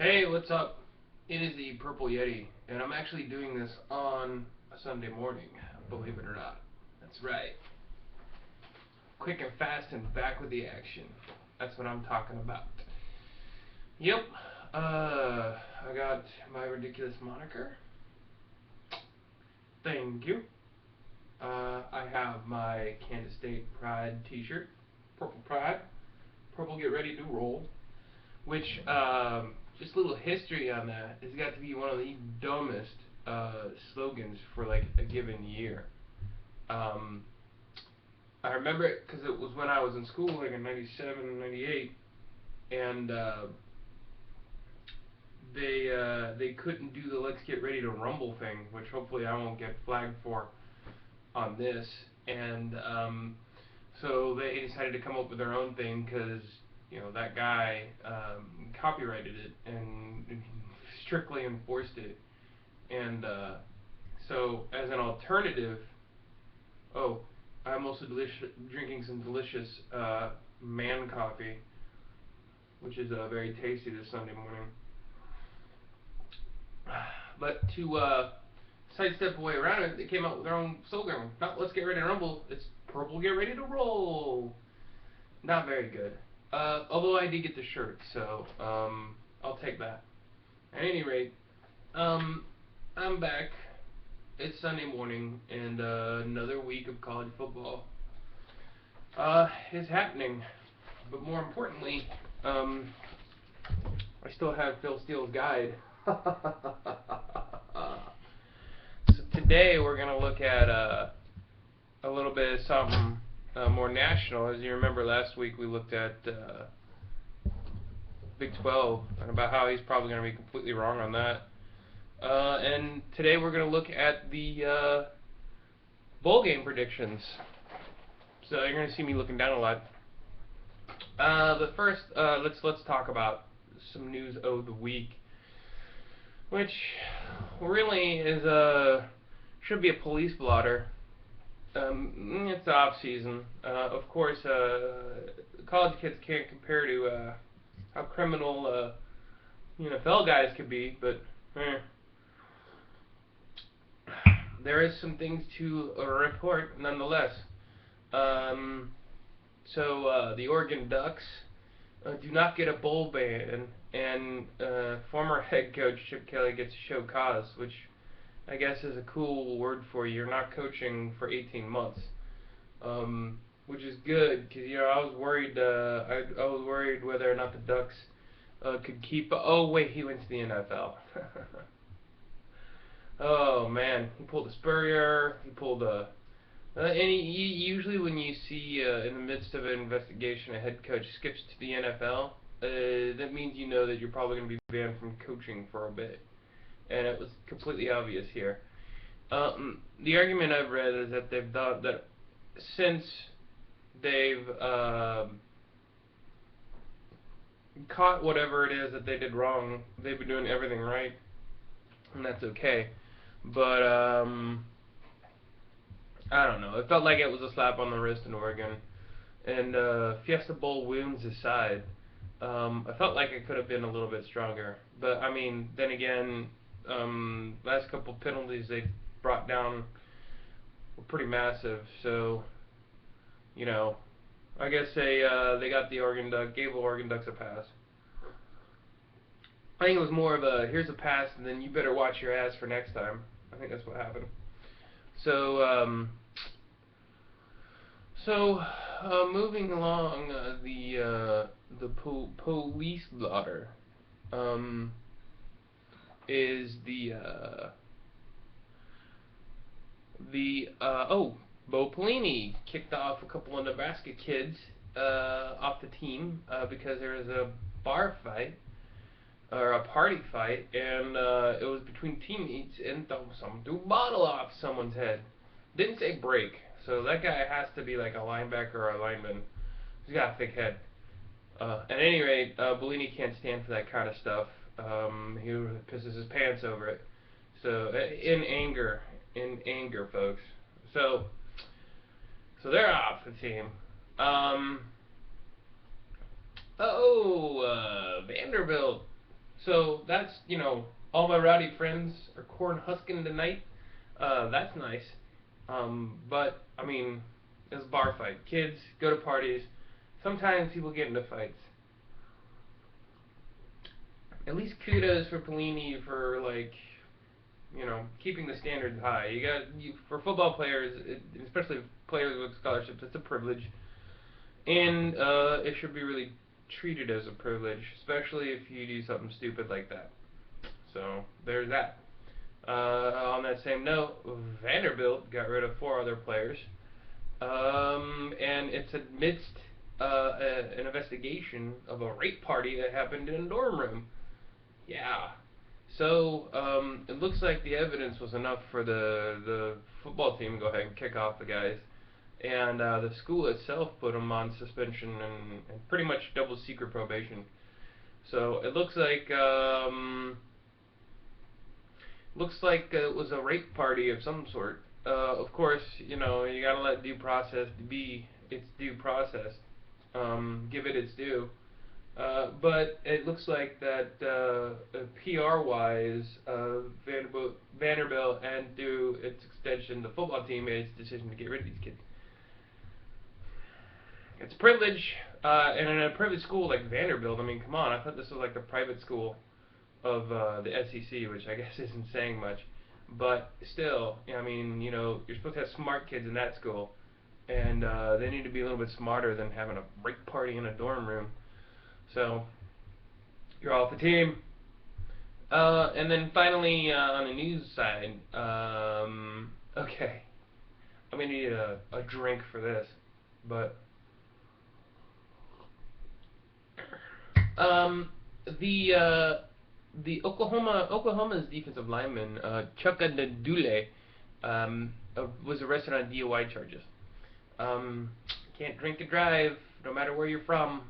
Hey, what's up? It is the Purple Yeti, and I'm actually doing this on a Sunday morning, believe it or not. That's right. Quick and fast and back with the action. That's what I'm talking about. Yep, I got my ridiculous moniker. Thank you. I have my Kansas State Pride t-shirt, Purple Pride, Purple Get Ready to Roll, which, just a little history on that. It's got to be one of the dumbest slogans for like a given year. I remember it because it was when I was in school, like in '97, '98, and they couldn't do the "Let's Get Ready to Rumble" thing, which hopefully I won't get flagged for on this. And so they decided to come up with their own thing because that guy copyrighted it and strictly enforced it. And so as an alternative, I'm also drinking some delicious man coffee, which is very tasty this Sunday morning. But to sidestep away around it, they came out with their own slogan. Not "Let's Get Ready to Rumble," it's "Purple Get Ready to Roll." Not very good. Although I did get the shirt, so I'll take that. At any rate, I'm back. It's Sunday morning, and another week of college football is happening. But more importantly, I still have Phil Steele's guide. So today we're going to look at a little bit of something more national. As you remember, last week we looked at Big 12 and about how he's probably going to be completely wrong on that. And today we're going to look at the bowl game predictions. So you're going to see me looking down a lot. But first, let's talk about some news of the week, which really is should be a police blotter. It's off season. Of course, college kids can't compare to how criminal NFL guys could be, but there is some things to report nonetheless. So the Oregon Ducks do not get a bowl ban, and former head coach Chip Kelly gets to show cause, which I guess is a cool word for you're not coaching for 18 months, which is good because I was worried. I was worried whether or not the Ducks could keep. Oh wait, he went to the NFL. Oh man, he pulled a Spurrier. He pulled a. And usually when you see in the midst of an investigation a head coach skips to the NFL, that means that you're probably going to be banned from coaching for a bit. And it was completely obvious here. The argument I've read is that they've thought that since they've caught whatever it is that they did wrong, they've been doing everything right, and that's okay. But I don't know. It felt like it was a slap on the wrist in Oregon. And Fiesta Bowl wounds aside, I felt like it could have been a little bit stronger. But I mean, then again, last couple penalties they brought down were pretty massive. So, I guess they got the gave the Oregon Ducks a pass. I think it was more of a here's a pass, and then you better watch your ass for next time. I think that's what happened. So, moving along, the police blotter is Bo Pelini kicked off a couple of Nebraska kids off the team because there was a bar fight or a party fight, and it was between teammates, and someone threw a bottle off someone's head. Didn't say break, so that guy has to be like a linebacker or a lineman. He's got a thick head. At any rate, Pelini can't stand for that kind of stuff. He pisses his pants over it. So in anger, folks. So they're off the team. Vanderbilt So that's, all my rowdy friends are corn husking tonight. That's nice. But, I mean, it's a bar fight. Kids go to parties. Sometimes people get into fights. At least kudos for Pelini for, keeping the standards high. For football players, especially players with scholarships, it's a privilege. And it should be really treated as a privilege, especially if you do something stupid like that. So, there's that. On that same note, Vanderbilt got rid of 4 other players. And it's amidst an investigation of a rape party that happened in a dorm room. Yeah. So, it looks like the evidence was enough for the football team to go ahead and kick off the guys. And the school itself put them on suspension and pretty much double secret probation. So it looks like it was a rape party of some sort. Of course, you gotta let due process be its due process. Give it its due. But it looks like that PR-wise, Vanderbilt and through its extension, the football team made its decision to get rid of these kids. It's a privilege, and in a private school like Vanderbilt, I mean, come on, I thought this was like the private school of the SEC, which I guess isn't saying much. But still, I mean, you're supposed to have smart kids in that school, and they need to be a little bit smarter than having a rape party in a dorm room. So, you're off the team. And then finally, on the news side, okay, I'm going to need a drink for this, but the Oklahoma's defensive lineman, Chuka Ndulue, was arrested on DUI charges. Can't drink and drive, no matter where you're from.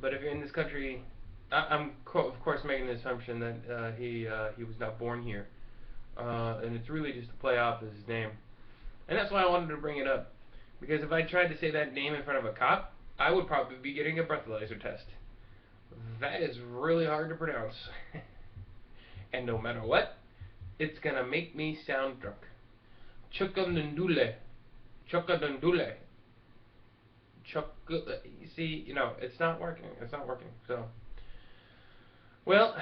But if you're in this country, I'm of course making the assumption that he was not born here, and it's really just to play off his name. And that's why I wanted to bring it up, because if I tried to say that name in front of a cop, I would probably be getting a breathalyzer test. That is really hard to pronounce. And no matter what, it's gonna make me sound drunk. Chuka Ndulue. Chuka Ndulue. You see, it's not working. It's not working. So, well,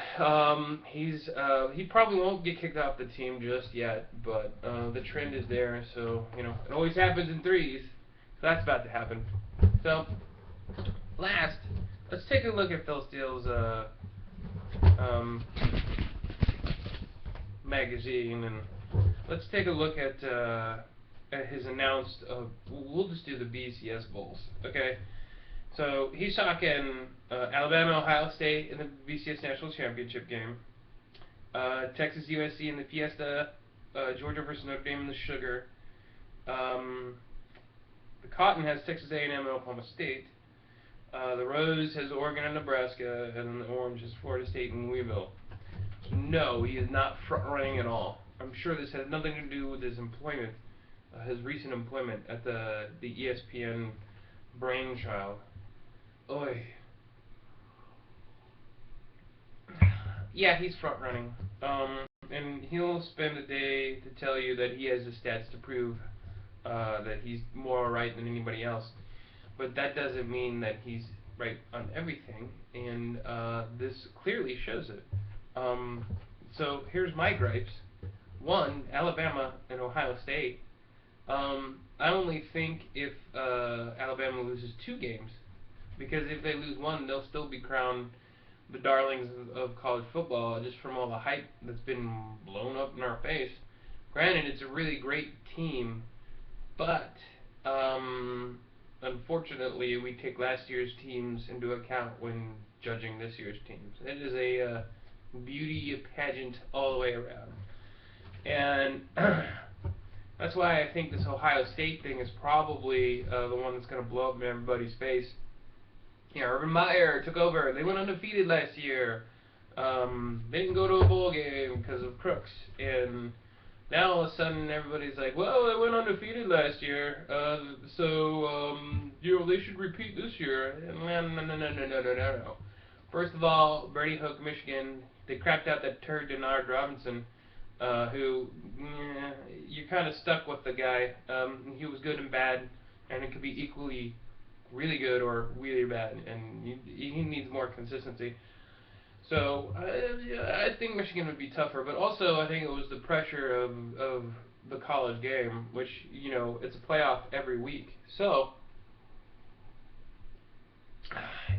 he probably won't get kicked off the team just yet, but the trend is there. So, it always happens in threes. So that's about to happen. So, last, let's take a look at Phil Steele's magazine, and let's take a look at his announced. We'll just do the BCS Bowls, okay? So he's talking Alabama, Ohio State in the BCS National Championship Game, Texas, USC in the Fiesta, Georgia versus Notre Dame in the Sugar. The Cotton has Texas A&M and Oklahoma State. The Rose has Oregon and Nebraska, and the Orange has Florida State and Louisville. So no, he is not front-running at all. I'm sure this has nothing to do with his employment, his recent employment at the ESPN brainchild. Oy. Yeah, he's front-running. And he'll spend a day to tell you that he has the stats to prove that he's more right than anybody else. But that doesn't mean that he's right on everything, and this clearly shows it. So here's my gripes. One, Alabama and Ohio State. I only think if Alabama loses 2 games, because if they lose 1, they'll still be crowned the darlings of college football just from all the hype that's been blown up in our face. Granted, it's a really great team, but unfortunately, we take last year's teams into account when judging this year's teams. It is a beauty pageant all the way around. And that's why I think this Ohio State thing is probably the one that's going to blow up in everybody's face. Urban Meyer took over. They went undefeated last year. They didn't go to a bowl game because of crooks. And now all of a sudden everybody's like, well, they went undefeated last year, so they should repeat this year. No. First of all, Bernie Hook, Michigan, they crapped out that turd Denard Robinson, who you're kind of stuck with the guy. He was good and bad, and it could be equally really good or really bad, and he needs more consistency. So I think Michigan would be tougher, but also I think it was the pressure of the college game, which it's a playoff every week. So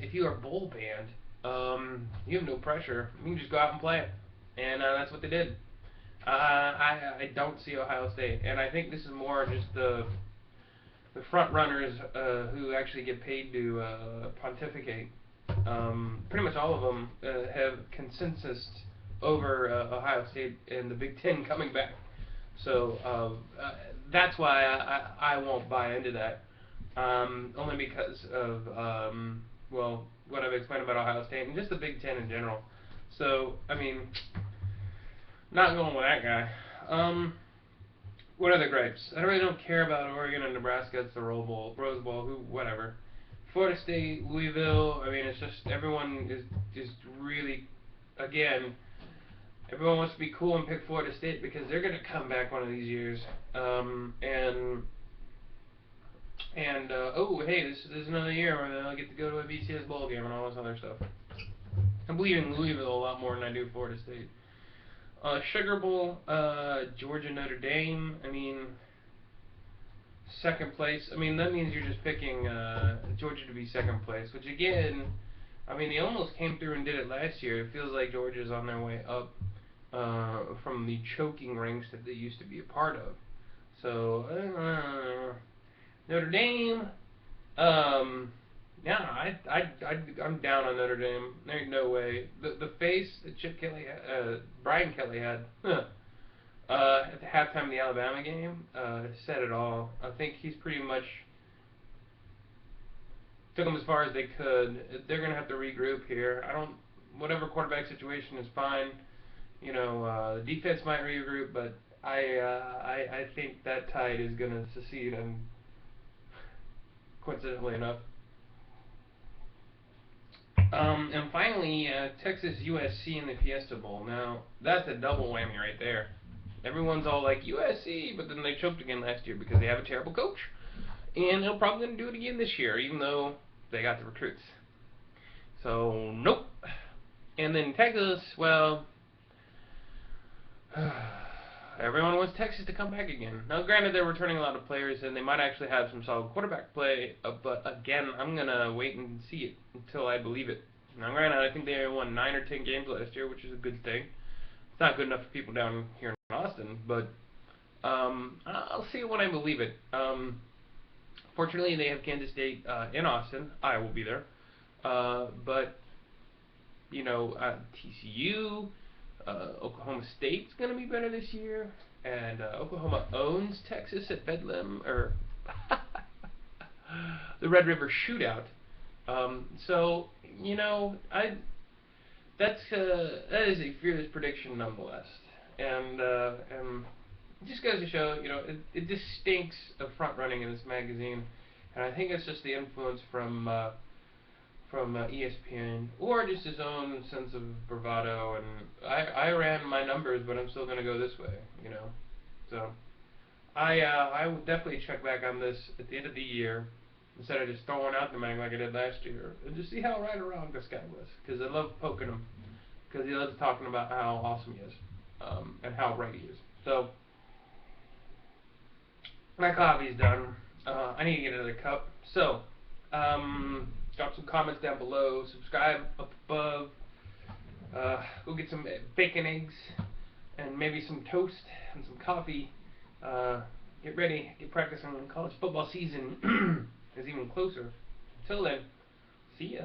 if you are bowl banned, you have no pressure. You can just go out and play, and that's what they did. I don't see Ohio State, and I think this is more just the front runners who actually get paid to pontificate. Pretty much all of them have consensus over Ohio State and the Big Ten coming back. So that's why I won't buy into that. Only because of well, what I've explained about Ohio State and just the Big Ten in general. So I mean, not going with that guy. What other gripes? I really don't care about Oregon and Nebraska. It's the Rose Bowl, whatever. Florida State, Louisville. I mean, it's just everyone is just really, again, everyone wants to be cool and pick Florida State because they're gonna come back one of these years. Oh, hey, this is another year where they'll get to go to a BCS Bowl game and all this other stuff. I believe in Louisville a lot more than I do Florida State. Sugar Bowl, Georgia Notre Dame. I mean, second place. I mean, that means you're just picking Georgia to be second place, which again, I mean, they almost came through and did it last year. It feels like Georgia's on their way up from the choking ranks that they used to be a part of. So, Notre Dame, yeah, I'm down on Notre Dame. There ain't no way. The face that Brian Kelly had at the halftime of the Alabama game said it all. I think he's pretty much took them as far as they could. They're gonna have to regroup here. Whatever quarterback situation is fine. The defense might regroup, but I think that tide is gonna secede, and coincidentally enough. And finally, Texas USC in the Fiesta Bowl. Now, that's a double whammy right there. Everyone's all like USC, but then they choked again last year because they have a terrible coach. And they're probably going to do it again this year, even though they got the recruits. So, nope. And then Texas, well, everyone wants Texas to come back again. Now, granted, they're returning a lot of players, and they might actually have some solid quarterback play, but again, I'm going to wait and see it until I believe it. Now, granted, I think they won 9 or 10 games last year, which is a good thing. It's not good enough for people down here in Austin, but I'll see it when I believe it. Fortunately, they have Kansas State in Austin. I will be there. But, TCU, Oklahoma State's going to be better this year, and Oklahoma owns Texas at Bedlam, or the Red River Shootout. So, that is a fearless prediction nonetheless, and it just goes to show, it just stinks of front running in this magazine, and I think it's just the influence from ESPN, or just his own sense of bravado. And I ran my numbers, but I'm still going to go this way, So I would definitely check back on this at the end of the year instead of just throwing out the mag like I did last year, and just see how right or wrong this guy was, because I love poking him, because he loves talking about how awesome he is, and how right he is. So my coffee's done. I need to get another cup. So drop some comments down below, subscribe up above, go get some bacon, eggs, and maybe some toast and some coffee. Get ready, get practicing. College football season is even closer. Until then, see ya.